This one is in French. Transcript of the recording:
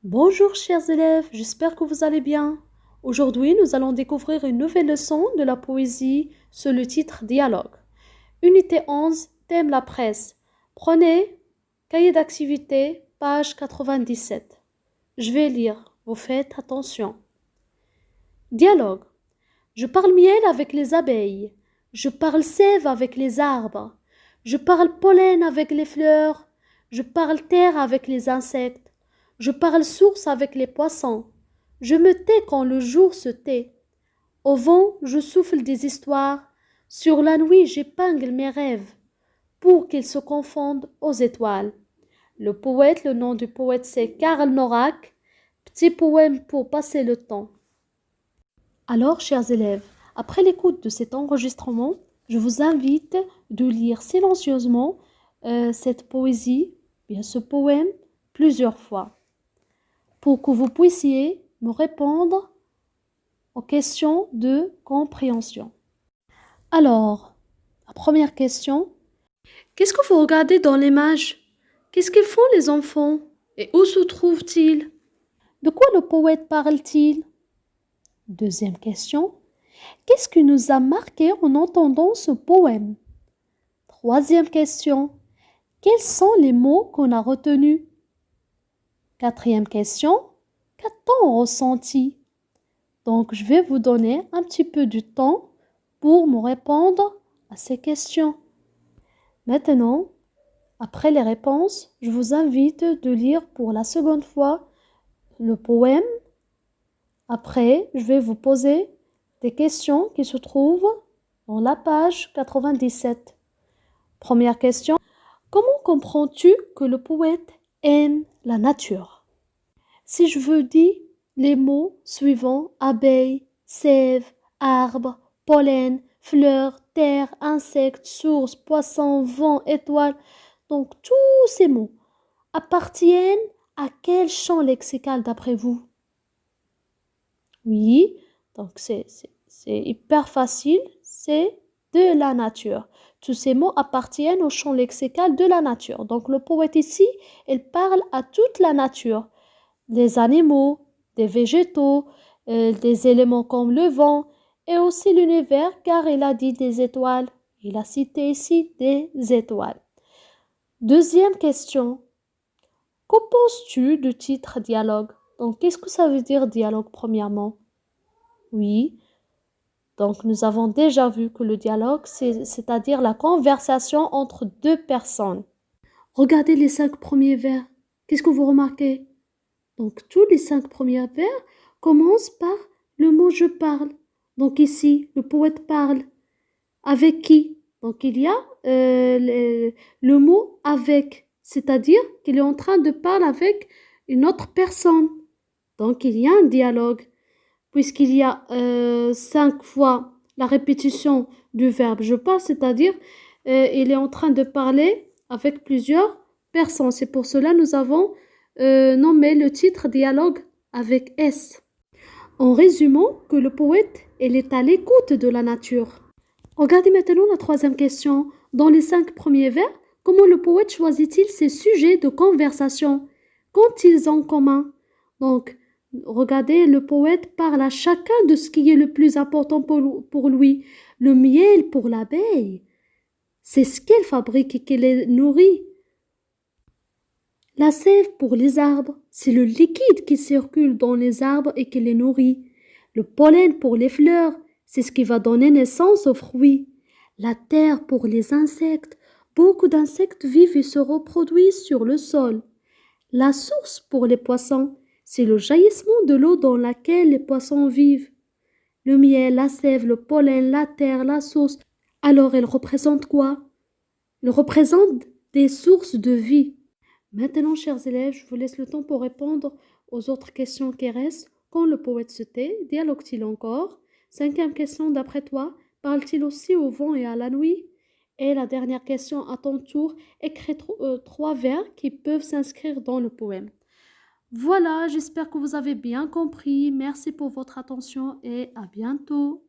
Bonjour chers élèves, j'espère que vous allez bien. Aujourd'hui, nous allons découvrir une nouvelle leçon de la poésie sous le titre Dialogue. Unité 11, thème la presse. Prenez cahier d'activité, page 97. Je vais lire, vous faites attention. Dialogue. Je parle miel avec les abeilles. Je parle sève avec les arbres. Je parle pollen avec les fleurs. Je parle terre avec les insectes. Je parle source avec les poissons. Je me tais quand le jour se tait. Au vent, je souffle des histoires. Sur la nuit, j'épingle mes rêves pour qu'ils se confondent aux étoiles. Le poète, le nom du poète, c'est Karl Norak. Petit poème pour passer le temps. Alors, chers élèves, après l'écoute de cet enregistrement, je vous invite de lire silencieusement cette poésie, bien ce poème, plusieurs fois, pour que vous puissiez me répondre aux questions de compréhension. Alors, la première question, qu'est-ce que vous regardez dans l'image? Qu'est-ce qu'ils font les enfants? Et où se trouvent-ils? De quoi le poète parle-t-il? Deuxième question, qu'est-ce qui nous a marqué en entendant ce poème? Troisième question, quels sont les mots qu'on a retenus? Quatrième question, qu'a-t-on ressenti? Donc, je vais vous donner un petit peu du temps pour me répondre à ces questions. Maintenant, après les réponses, je vous invite de lire pour la seconde fois le poème. Après, je vais vous poser des questions qui se trouvent dans la page 97. Première question. Comment comprends-tu que le poète aime la nature? Si je vous dis les mots suivants, abeille, sève, arbre, pollen, fleurs, terre, insectes, source, poisson, vent, étoile, donc tous ces mots appartiennent à quel champ lexical d'après vous? Oui, donc c'est hyper facile, c'est de la nature. Tous ces mots appartiennent au champ lexical de la nature. Donc le poète ici, il parle à toute la nature. Des animaux, des végétaux, des éléments comme le vent et aussi l'univers car il a dit des étoiles. Il a cité ici des étoiles. Deuxième question. Que penses-tu du titre dialogue? Donc qu'est-ce que ça veut dire dialogue premièrement? Oui, donc nous avons déjà vu que le dialogue, c'est-à-dire la conversation entre deux personnes. Regardez les 5 premiers vers. Qu'est-ce que vous remarquez? Donc tous les 5 premiers vers commencent par le mot je parle. Donc ici, le poète parle. Avec qui? Donc il y a le mot avec, c'est-à-dire qu'il est en train de parler avec une autre personne. Donc il y a un dialogue, puisqu'il y a 5 fois la répétition du verbe je parle, c'est-à-dire il est en train de parler avec plusieurs personnes. C'est pour cela que nous avons nommé le titre dialogue avec S. En résumant que le poète, il est à l'écoute de la nature. Regardez maintenant la troisième question. Dans les 5 premiers vers, comment le poète choisit-il ses sujets de conversation? Qu'ont-ils en commun? Donc, regardez, le poète parle à chacun de ce qui est le plus important pour lui. Le miel pour l'abeille, c'est ce qu'elle fabrique et qu'elle les nourrit. La sève pour les arbres, c'est le liquide qui circule dans les arbres et qui les nourrit. Le pollen pour les fleurs, c'est ce qui va donner naissance aux fruits. La terre pour les insectes, beaucoup d'insectes vivent et se reproduisent sur le sol. La source pour les poissons, c'est le jaillissement de l'eau dans laquelle les poissons vivent. Le miel, la sève, le pollen, la terre, la source. Alors, elles représentent quoi? Elles représentent des sources de vie. Maintenant, chers élèves, je vous laisse le temps pour répondre aux autres questions qui restent. Quand le poète se tait, dialogue-t-il encore? Cinquième question, d'après toi, parle-t-il aussi au vent et à la nuit? Et la dernière question, à ton tour, écris 3 vers qui peuvent s'inscrire dans le poème. Voilà, j'espère que vous avez bien compris. Merci pour votre attention et à bientôt.